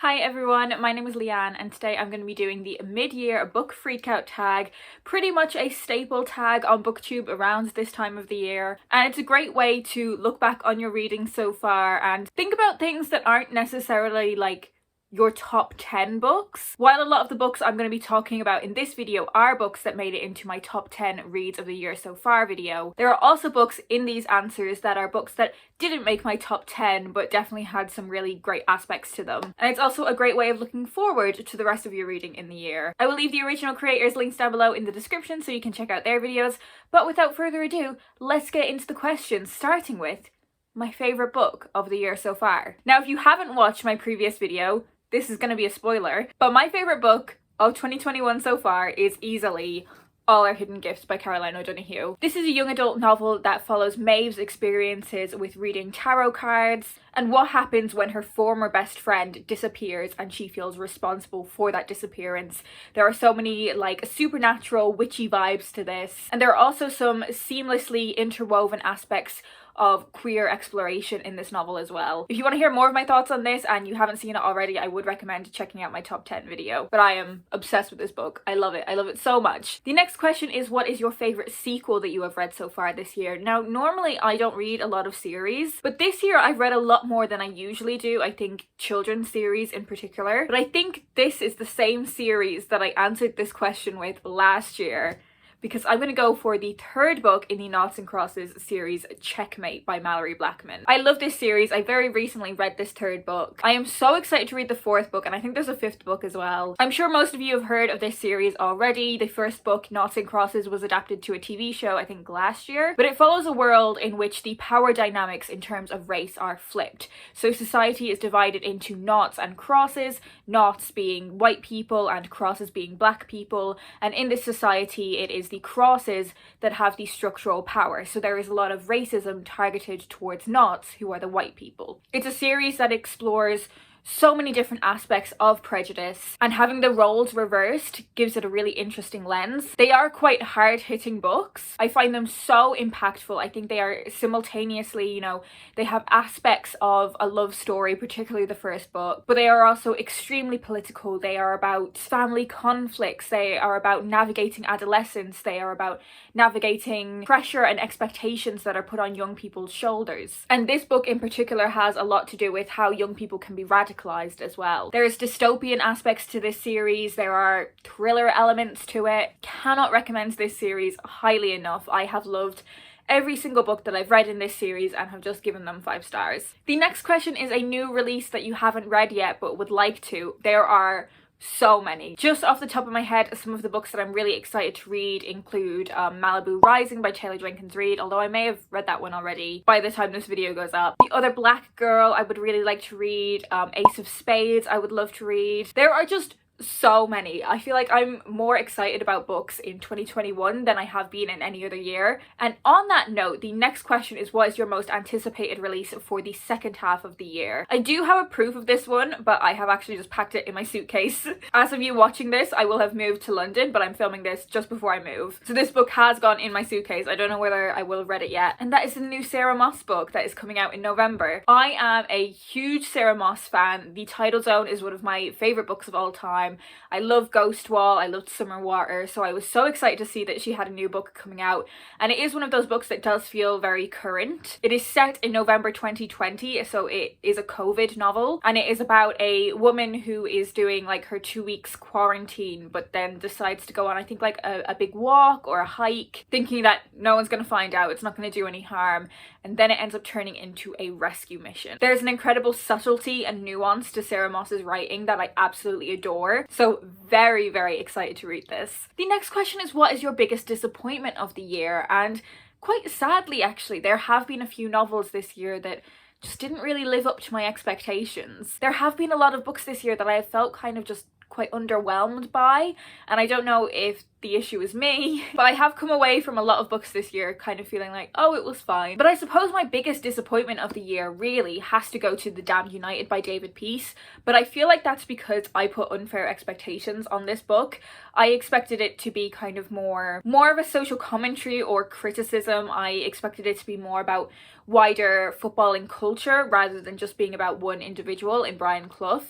Hi everyone, my name is Leanne and today I'm going to be doing the mid-year book freakout tag, pretty much a staple tag on BookTube around this time of the year, and it's a great way to look back on your reading so far and think about things that aren't necessarily like your top 10 books. While a lot of the books I'm going to be talking about in this video are books that made it into my top 10 reads of the year so far video, there are also books in these answers that are books that didn't make my top 10 but definitely had some really great aspects to them. And it's also a great way of looking forward to the rest of your reading in the year. I will leave the original creators' links down below in the description so you can check out their videos, but without further ado, let's get into the questions, starting with my favourite book of the year so far. Now, if you haven't watched my previous video, this is going to be a spoiler, but my favourite book of 2021 so far is easily All Our Hidden Gifts by Caroline O'Donoghue. This is a young adult novel that follows Maeve's experiences with reading tarot cards and what happens when her former best friend disappears and she feels responsible for that disappearance. There are so many like supernatural witchy vibes to this, and there are also some seamlessly interwoven aspects of queer exploration in this novel as well. If you want to hear more of my thoughts on this and you haven't seen it already, I would recommend checking out my top 10 video. But I am obsessed with this book. I love it. I love it so much. The next question is, what is your favorite sequel that you have read so far this year? Now, normally I don't read a lot of series, but this year I've read a lot more than I usually do. I think children's series in particular. But I think this is the same series that I answered this question with last year, because I'm going to go for the third book in the Noughts and Crosses series, Checkmate by Mallory Blackman. I love this series. I very recently read this third book. I am so excited to read the fourth book, and I think there's a fifth book as well. I'm sure most of you have heard of this series already. The first book, Noughts and Crosses, was adapted to a TV show, I think last year, but it follows a world in which the power dynamics in terms of race are flipped. So society is divided into noughts and crosses, noughts being white people and crosses being black people, and in this society it is the crosses that have the structural power. So there is a lot of racism targeted towards noughts, who are the white people. It's a series that explores so many different aspects of prejudice, and having the roles reversed gives it a really interesting lens. They are quite hard-hitting books. I find them so impactful. I think they are simultaneously, you know, they have aspects of a love story, particularly the first book, but they are also extremely political. They are about family conflicts. They are about navigating adolescence. They are about navigating pressure and expectations that are put on young people's shoulders. And this book in particular has a lot to do with how young people can be radicalized as well. There's dystopian aspects to this series. There are thriller elements to it. Cannot recommend this series highly enough. I have loved every single book that I've read in this series and have just given them 5 stars. The next question is a new release that you haven't read yet but would like to. There are so many. Just off the top of my head, some of the books that I'm really excited to read include Malibu Rising by Taylor Jenkins Reid, although I may have read that one already by the time this video goes up. The Other Black Girl I would really like to read. Ace of Spades I would love to read. There are just so many. I feel like I'm more excited about books in 2021 than I have been in any other year. And on that note, the next question is, what is your most anticipated release for the second half of the year? I do have a proof of this one, but I have actually just packed it in my suitcase. As of you watching this, I will have moved to London, but I'm filming this just before I move. So this book has gone in my suitcase. I don't know whether I will have read it yet. And that is the new Sarah Moss book that is coming out in November. I am a huge Sarah Moss fan. The Tidal Zone is one of my favourite books of all time. I love Ghost Wall, I loved Summer Water, so I was so excited to see that she had a new book coming out, and it is one of those books that does feel very current. It is set in November 2020, so it is a COVID novel, and it is about a woman who is doing like her 2 weeks quarantine, but then decides to go on, I think, like a big walk or a hike, thinking that no one's gonna find out, it's not gonna do any harm, and then it ends up turning into a rescue mission. There's an incredible subtlety and nuance to Sarah Moss's writing that I absolutely adore, so very, very excited to read this. The next question is, what is your biggest disappointment of the year? And quite sadly, actually, there have been a few novels this year that just didn't really live up to my expectations. There have been a lot of books this year that I have felt kind of just quite underwhelmed by, and I don't know if the issue is me, but I have come away from a lot of books this year kind of feeling like, oh, it was fine. But I suppose my biggest disappointment of the year really has to go to The Damned United by David Peace, but I feel like that's because I put unfair expectations on this book. I expected it to be kind of more of a social commentary or criticism. I expected it to be more about wider footballing culture rather than just being about one individual in Brian Clough.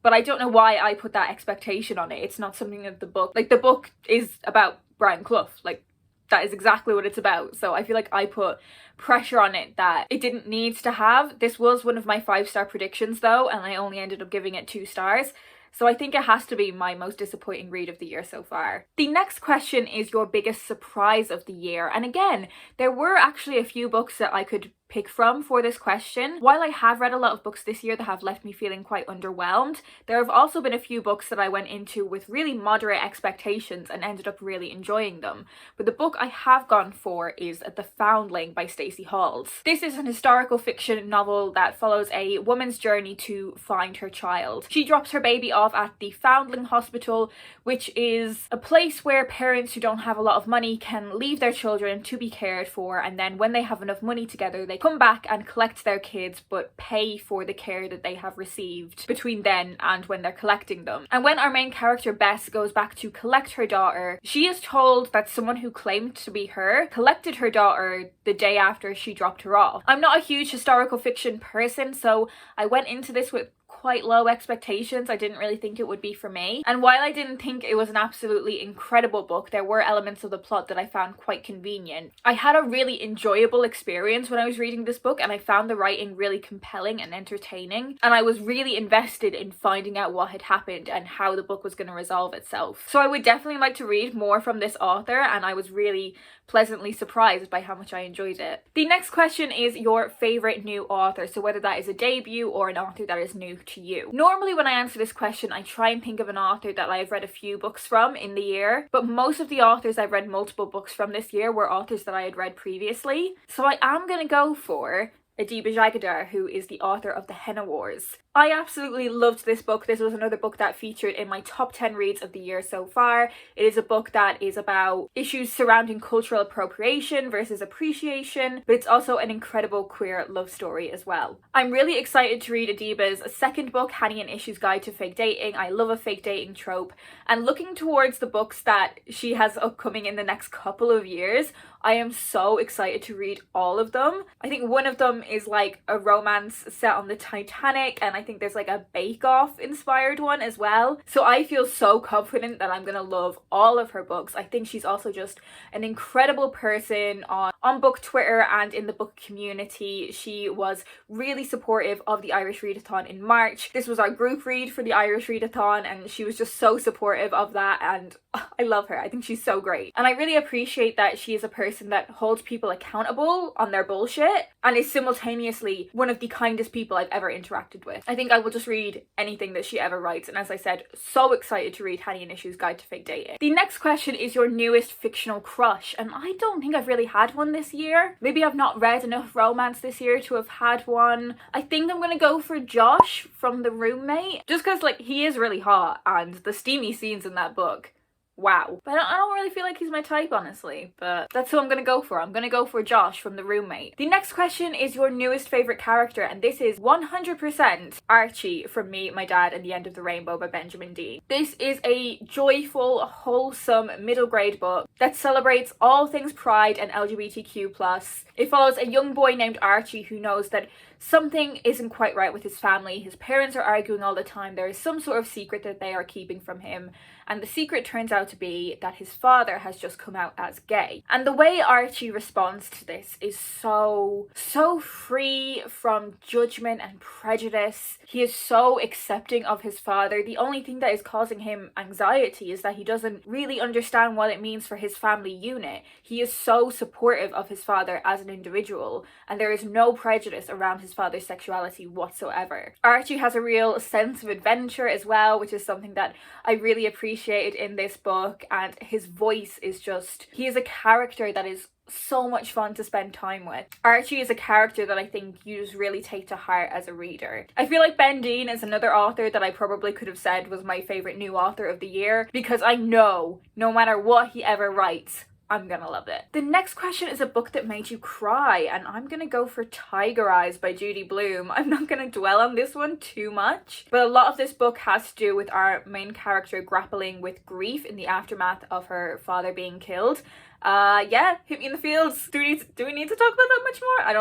but I don't know why I put that expectation on it. It's not something that the book, like the book is about Brian Clough, like that is exactly what it's about. So I feel like I put pressure on it that it didn't need to have. This was one of my 5-star predictions though, and I only ended up giving it 2 stars. So I think it has to be my most disappointing read of the year so far. The next question is your biggest surprise of the year. And again, there were actually a few books that I could pick from for this question. While I have read a lot of books this year that have left me feeling quite underwhelmed, there have also been a few books that I went into with really moderate expectations and ended up really enjoying them. But the book I have gone for is The Foundling by Stacey Halls. This is an historical fiction novel that follows a woman's journey to find her child. She drops her baby off at the Foundling Hospital, which is a place where parents who don't have a lot of money can leave their children to be cared for, and then when they have enough money together, they come back and collect their kids but pay for the care that they have received between then and when they're collecting them. And when our main character Bess goes back to collect her daughter, she is told that someone who claimed to be her collected her daughter the day after she dropped her off. I'm not a huge historical fiction person, so I went into this with quite low expectations. I didn't really think it would be for me. And while I didn't think it was an absolutely incredible book, there were elements of the plot that I found quite convenient. I had a really enjoyable experience when I was reading this book, and I found the writing really compelling and entertaining. And I was really invested in finding out what had happened and how the book was going to resolve itself. So I would definitely like to read more from this author, and I was really pleasantly surprised by how much I enjoyed it. The next question is your favorite new author, so whether that is a debut or an author that is new to you. Normally when I answer this question, I try and think of an author that I've read a few books from in the year, but most of the authors I've read multiple books from this year were authors that I had read previously. So I am going to go for Adiba Jagadar, who is the author of The Henna Wars. I absolutely loved this book. This was another book that featured in my top 10 reads of the year so far. It is a book that is about issues surrounding cultural appropriation versus appreciation, but it's also an incredible queer love story as well. I'm really excited to read Adiba's second book, Honey and Issues Guide to Fake Dating. I love a fake dating trope, and looking towards the books that she has upcoming in the next couple of years, I am so excited to read all of them. I think one of them is like a romance set on the Titanic, and I think there's like a Bake Off inspired one as well. So I feel so confident that I'm gonna love all of her books. I think she's also just an incredible person on book Twitter and in the book community. She was really supportive of the Irish Readathon in March. This was our group read for the Irish Readathon, and she was just so supportive of that, and I love her. I think she's so great. And I really appreciate that she is a person that holds people accountable on their bullshit and is simultaneously one of the kindest people I've ever interacted with. I think I will just read anything that she ever writes, and as I said, so excited to read Honey and Issues Guide to Fake Dating. The next question is your newest fictional crush, and I don't think I've really had one this year. Maybe I've not read enough romance this year to have had one. I think I'm gonna go for Josh from The Roommate, just because like he is really hot and the steamy scenes in that book, wow. But I don't really feel like he's my type, honestly, but that's who I'm gonna go for. I'm gonna go for Josh from The Roommate. The next question is your newest favorite character, and this is 100% Archie from Me, My Dad, and the End of the Rainbow by Benjamin Dean. This is a joyful, wholesome middle grade book that celebrates all things pride and LGBTQ+. It follows a young boy named Archie who knows that something isn't quite right with his family. His parents are arguing all the time. There is some sort of secret that they are keeping from him, and the secret turns out to be that his father has just come out as gay. And the way Archie responds to this is so free from judgment and prejudice. He is so accepting of his father. The only thing that is causing him anxiety is that he doesn't really understand what it means for his family unit. He is so supportive of his father as an individual, and there is no prejudice around his father's sexuality whatsoever. Archie has a real sense of adventure as well, which is something that I really appreciated in this book, and his voice is just, he is a character that is so much fun to spend time with. Archie is a character that I think you just really take to heart as a reader. I feel like Ben Dean is another author that I probably could have said was my favourite new author of the year, because I know no matter what he ever writes, I'm gonna love it. The next question is a book that made you cry, and I'm gonna go for Tiger Eyes by Judy Blume. I'm not gonna dwell on this one too much, but a lot of this book has to do with our main character grappling with grief in the aftermath of her father being killed. Yeah, hit me in the fields. Do we need to talk about that much more? I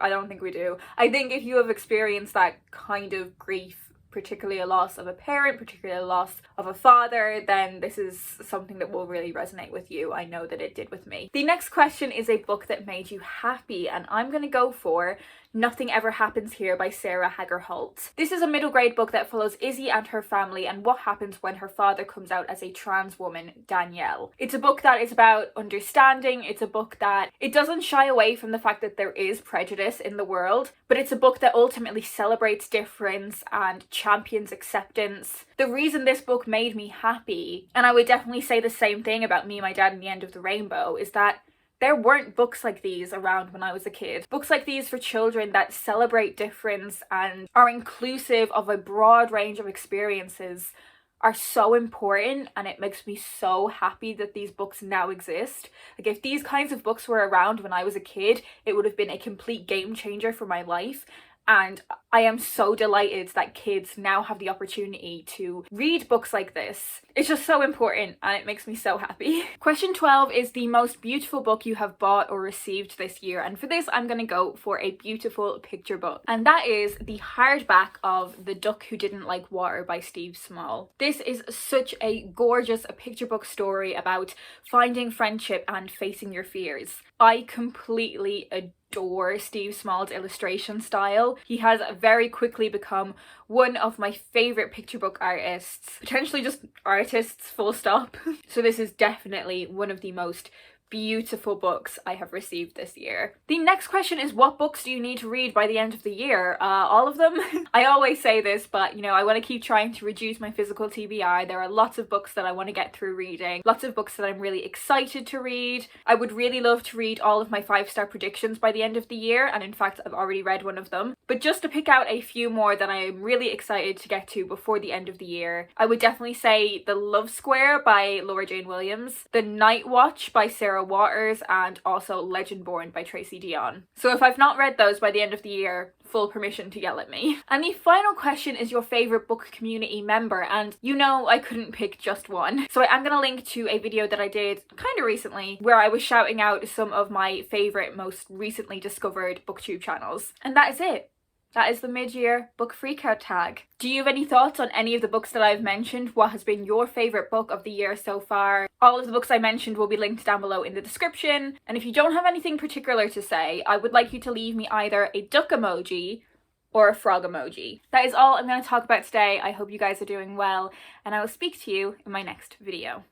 don't think we do. I think if you have experienced that kind of grief particularly a loss of a parent, particularly a loss of a father, then this is something that will really resonate with you. I know that it did with me. The next question is a book that made you happy, and I'm going to go for Nothing Ever Happens Here by Sarah Hager Holt. This is a middle grade book that follows Izzy and her family and what happens when her father comes out as a trans woman, Danielle. It's a book that is about understanding. It's a book that it doesn't shy away from the fact that there is prejudice in the world, but it's a book that ultimately celebrates difference and champions acceptance. The reason this book made me happy, and I would definitely say the same thing about Me, My Dad and the End of the Rainbow, is that there weren't books like these around when I was a kid. Books like these for children that celebrate difference and are inclusive of a broad range of experiences are so important, and it makes me so happy that these books now exist. Like, if these kinds of books were around when I was a kid, it would have been a complete game changer for my life. And I am so delighted that kids now have the opportunity to read books like this. It's just so important and it makes me so happy. Question 12 is the most beautiful book you have bought or received this year. And for this, I'm going to go for a beautiful picture book. And that is the hardback of The Duck Who Didn't Like Water by Steve Small. This is such a gorgeous picture book story about finding friendship and facing your fears. I completely adore Steve Small's illustration style. He has very quickly become one of my favorite picture book artists, potentially just artists full stop. So this is definitely one of the most beautiful books I have received this year. The next question is, what books do you need to read by the end of the year? All of them. I always say this, but you know, I want to keep trying to reduce my physical TBR. There are lots of books that I want to get through reading, lots of books that I'm really excited to read. I would really love to read all of my 5-star predictions by the end of the year, and in fact I've already read one of them. But just to pick out a few more that I am really excited to get to before the end of the year, I would definitely say The Love Square by Laura Jane Williams, The Night Watch by Sarah Waters, and also Legendborn by Tracy Deonn. So if I've not read those by the end of the year, full permission to yell at me. And the final question is your favorite book community member, and you know I couldn't pick just one. So I'm gonna link to a video that I did kind of recently where I was shouting out some of my favorite, most recently discovered booktube channels. And that is it. That is the mid-year book freakout tag. Do you have any thoughts on any of the books that I've mentioned? What has been your favourite book of the year so far? All of the books I mentioned will be linked down below in the description. And if you don't have anything particular to say, I would like you to leave me either a duck emoji or a frog emoji. That is all I'm going to talk about today. I hope you guys are doing well, and I will speak to you in my next video.